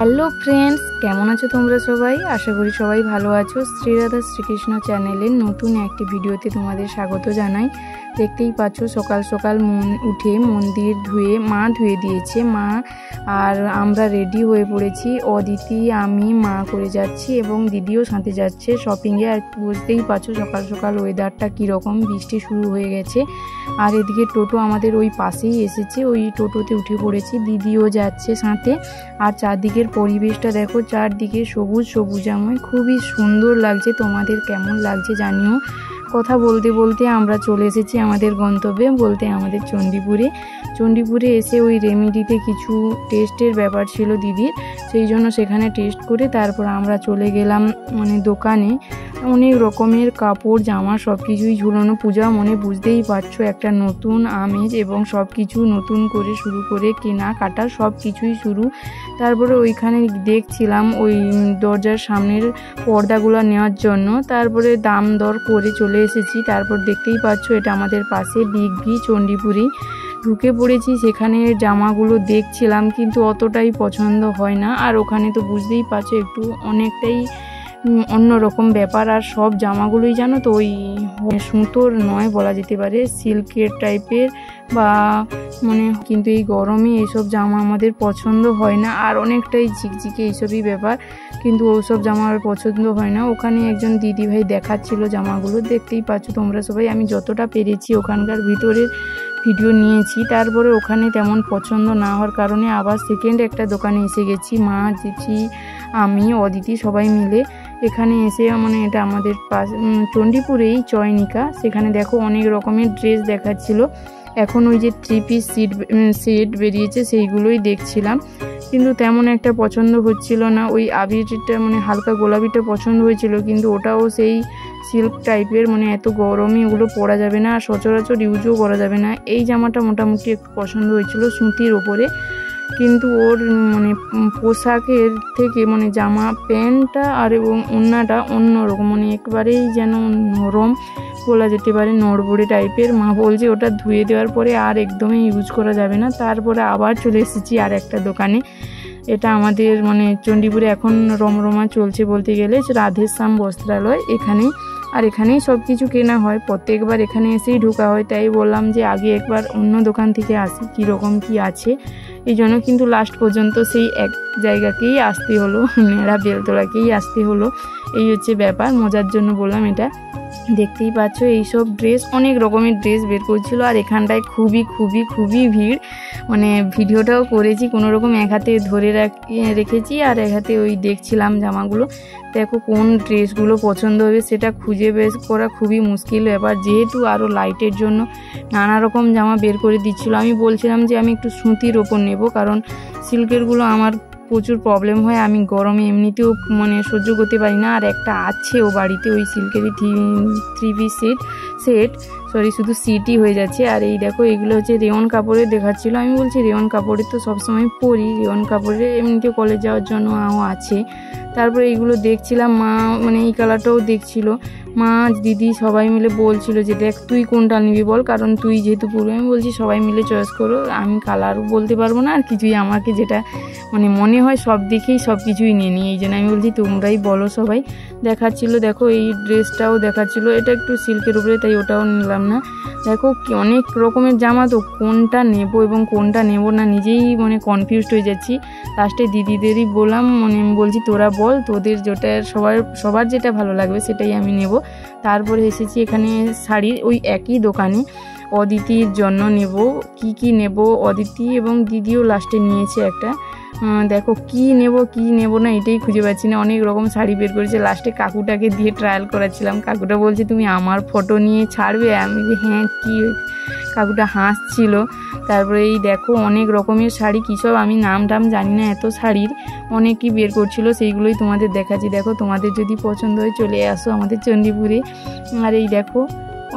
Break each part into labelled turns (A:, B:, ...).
A: Hello friends, কেমন আছো তোমরা সবাই? আশা করি সবাই ভালো আছো। শ্রীরাধা শ্রীকৃষ্ণ চ্যানেলের নতুন একটি ভিডিওতে তোমাদের স্বাগত জানাই। দেখতেই পাচ্ছ সকাল সকাল উঠে মন্দির মা ধুয়ে দিয়েছে মা, আর আমরা রেডি হয়ে পড়েছি। অদিতি, আমি, মা করে যাচ্ছি এবং দিদিও সাথে যাচ্ছে শপিংয়ে। আর বুঝতেই পারছো সকাল সকাল ওয়েদারটা কীরকম, বৃষ্টি শুরু হয়ে গেছে। আর এদিকে টোটো আমাদের ওই পাশেই এসেছে, ওই টোটোতে উঠে পড়েছি, দিদিও যাচ্ছে সাথে। আর চারদিকের পরিবেশটা দেখো, চারদিকে সবুজ সবুজাময়, খুবই সুন্দর লাগছে। তোমাদের কেমন লাগছে জানিও। কথা বলতে বলতে আমরা চলে এসেছি আমাদের গন্তব্যে, বলতে আমাদের চণ্ডীপুরে এসে ওই রেমিডিতে কিছু টেস্টের ব্যাপার ছিল দিদির, সেই জন্য সেখানে টেস্ট করে তারপর আমরা চলে গেলাম দোকানে। অনেক রকমের কাপড় জামা সব কিছুই ঝুলানো, পূজা মনে বুঝতেই পারছো একটা নতুন আমেজ, এবং সব কিছু নতুন করে শুরু করে কেনাকাটা সব কিছুই শুরু। তারপরে ওইখানে দেখছিলাম ওই দরজার সামনের পর্দাগুলো নেওয়ার জন্য, তারপরে দাম দর করে চলে এসেছি। তারপর দেখতেই পাচ্ছো এটা আমাদের পাশে বিগ ভি চণ্ডীপুরেই ঢুকে পড়েছি। সেখানে জামাগুলো দেখছিলাম কিন্তু অতটাই পছন্দ হয় না। আর ওখানে তো বুঝতেই পারছো একটু অনেকটাই অন্যরকম ব্যাপার। আর সব জামাগুলোই জানো তো ওই সুতোর নয় বলা যেতে পারে, সিল্কের টাইপের বা কিন্তু এই গরমে এইসব জামা আমাদের পছন্দ হয় না। আর অনেকটাই ঝিকঝিকে এইসবই ব্যাপার, কিন্তু ওসব জামা আর পছন্দ হয় না। ওখানে একজন দিদিভাই দেখাচ্ছিল জামাগুলো, দেখতেই পাচ্ছ তোমরা সবাই। আমি যতটা পেরেছি ওখানকার ভিতরের ভিডিও নিয়েছি। তারপরে ওখানে তেমন পছন্দ না হওয়ার কারণে আবার সেকেন্ড একটা দোকানে এসে গেছি, মা, দিদি, আমি, অদিতি সবাই মিলে। এখানে এসে এটা আমাদের চণ্ডীপুরেই চয়নিকা, সেখানে দেখো অনেক রকমের ড্রেস দেখাচ্ছিল। এখন ওই যে 3 পিস সেট বেরিয়েছে সেইগুলোই দেখছিলাম, কিন্তু তেমন একটা পছন্দ হচ্ছিল না। ওই আবিরটা হালকা গোলাপিটা পছন্দ হয়েছিল, কিন্তু ওটাও সেই সিল্ক টাইপের, এত গরমে ওগুলো পরা যাবে না, আর সচরাচর ইউজও করা যাবে না। এই জামাটা মোটামুটি একটু পছন্দ হয়েছিল সুতির ওপরে, কিন্তু ওর পোশাকের থেকে জামা প্যান্টটা আর এবং ওড়নাটা অন্যরকম, একবারেই যেন নরম বলা যেতে পারে, নড়বড়ে টাইপের। মা বলছে ওটা ধুয়ে দেওয়ার পরে আর একদমই ইউজ করা যাবে না। তারপরে আবার চলে এসেছি আর একটা দোকানে। এটা আমাদের চণ্ডীপুরে এখন রমরমা চলছে বলতে গেলে, রাধেশ্যাম বস্ত্রালয় এখানে। আর এখানেই সব কিছু কেনা হয়, প্রত্যেকবার এখানে এসেই ঢোকা হয়। তাই বললাম যে আগে একবার অন্য দোকান থেকে আসি কীরকম কি আছে, এই জন্য কিন্তু লাস্ট পর্যন্ত সেই এক জায়গাকেই আসতে হলো, নেড়া বেলতলাকেই আসতে হলো। এই হচ্ছে ব্যাপার, মজার জন্য বললাম এটা। দেখতেই পাচ্ছ এইসব ড্রেস, অনেক রকমের ড্রেস বের করছিল। আর এখানটায় খুবই খুবই খুবই ভিড়, ভিডিওটাও করেছি কোনো রকম, এক হাতে ধরে রেখেছি আর এক হাতে ওই দেখছিলাম জামাগুলো। দেখো কোন ড্রেসগুলো পছন্দ হবে সেটা খুঁজে বের করা খুবই মুশকিল ব্যাপার, যেহেতু আরও লাইটের জন্য নানা রকম জামা বের করে দিচ্ছিলো। আমি বলছিলাম যে আমি একটু সুতির ওপর নেব, কারণ সিল্কেরগুলো আমার প্রচুর প্রবলেম হয়, আমি গরমে এমনিতেও সহ্য করতে পারি না। আর একটা আছে ও বাড়িতে ওই সিল্কেরই 3 পিস সেট, শুধু সিটই হয়ে যাচ্ছে। আর এই দেখো এগুলো হচ্ছে রেয়ন কাপড়ের দেখাচ্ছিলো। আমি বলছি রেয়ন কাপড়ের তো সবসময় পরি, রেয়ন কাপড়ের এমনিতে কলেজ যাওয়ার জন্য আছে। তারপরে এইগুলো দেখছিলাম, মা এই কালারটাও দেখছিল, মা, দিদি সবাই মিলে বলছিল যে দেখ তুই কোনটা নিবি বল, কারণ তুই যেহেতু পুরো। আমি বলছি সবাই মিলে চয়েস করো, আমি কালারও বলতে পারবো না আর কিছুই, আমাকে যেটা মনে হয় সব দিকেই সব কিছুই নিয়ে নিই। এই জন্য আমি বলছি তোমরাই বলো। সবাই দেখাচ্ছিল, দেখো এই ড্রেসটাও দেখাচ্ছিল, এটা একটু সিল্কের উপরে, তাই ওটাও নিলাম না। দেখো কি অনেক রকমের জামা, তো কোনটা নেব এবং কোনটা নেব না নিজেই কনফিউজড হয়ে যাচ্ছি। লাস্টে দিদিদেরই বললাম, বলছি তোরা বল তোদের যেটা সবার যেটা ভালো লাগবে সেটাই আমি নেব। তারপরে এসেছি এখানে শাড়ির ওই একই দোকানে, অদিতির জন্য নেব কি নেব। অদিতি এবং দিদিও লাস্টে নিয়েছে একটা। দেখো কি নেব না এটাই খুঁজে পাচ্ছি না, অনেক রকম শাড়ি বের করেছে। লাস্টে কাকুটাকে দিয়ে ট্রায়াল করাচ্ছিলাম, কাকুটা বলছে তুমি আমার ফটো নিয়ে ছাড়বে? আমি যে হ্যাঁ, কি, কাকুটা হাসছিল। তারপরে এই দেখো অনেক রকমের শাড়ি, কী সব আমি নাম টাম জানি না, এত শাড়ির অনেকই বের করছিল, সেইগুলোই তোমাদের দেখাচ্ছি। দেখো তোমাদের যদি পছন্দ হয় চলে আসো আমাদের চণ্ডীপুরে। আর এই দেখো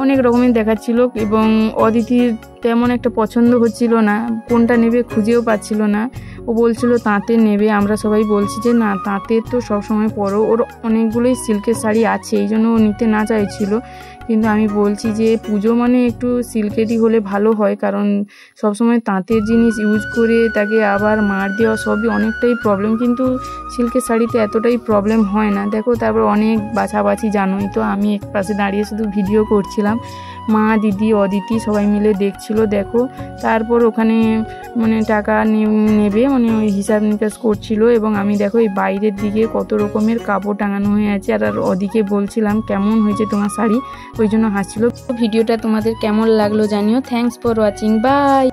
A: অনেক রকমের দেখাচ্ছিল, এবং অদিতির তেমন একটা পছন্দ হচ্ছিল না, কোনটা নেবে খুঁজেও পাচ্ছিল না। ও বলছিল তাঁতের নেবে, আমরা সবাই বলছি যে না, তাঁতের তো সবসময় পরো। ওর অনেকগুলোই সিল্কের শাড়ি আছে, এই জন্য ও নিতে না চাইছিল, কিন্তু আমি বলছি যে পুজো মানে একটু সিল্কেরই হলে ভালো হয়, কারণ সবসময় তাঁতের জিনিস ইউজ করে তাকে আবার মার দেওয়া সবই অনেকটাই প্রবলেম, কিন্তু সিল্কের শাড়িতে এতটাই প্রবলেম হয় না। দেখো তারপর অনেক বাছাবাছি জানোই তো, আমি এক পাশে দাঁড়িয়ে শুধু ভিডিও করছিলাম, মা দিদি অদিতি সবাই মিলে দেখছিল। দেখো তারপর ওখানে মানে টাকা নেবে মানে ওই হিসাব নিকাশ করছিল, এবং আমি দেখো এই বাইরের দিকে কত রকমের কাপড় টাঙানো হয়ে আছে। আর ওদিকে বলছিলাম কেমন হয়েছে তোমার শাড়ি, ওই জন্য হাসছিল। ভিডিওটা তোমাদের কেমন লাগলো জানিও। Thanks for watching, by.